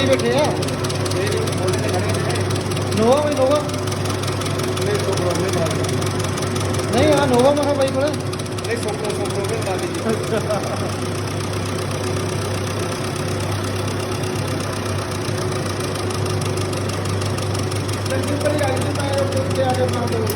ਕਰੀ ਬੈਠੇ ਆ ਨੋਵਾ ਬਈ ਨੋਵਾ ਨਹੀਂ ਆ ਨੋਵਾ ਮੈਂ ਕਿਹਾ ਬਾਈ ਕੋਲ ਨਹੀਂ ਸੋਪਰੋ ਕੇ ਲਾ ਲਈ ਚੰਗੀ ਭਲੀ ਆਈ ਤੇ ਮੈਂ ਉੱਤੇ ਆ ਕੇ ਬਣਾ ਦੋ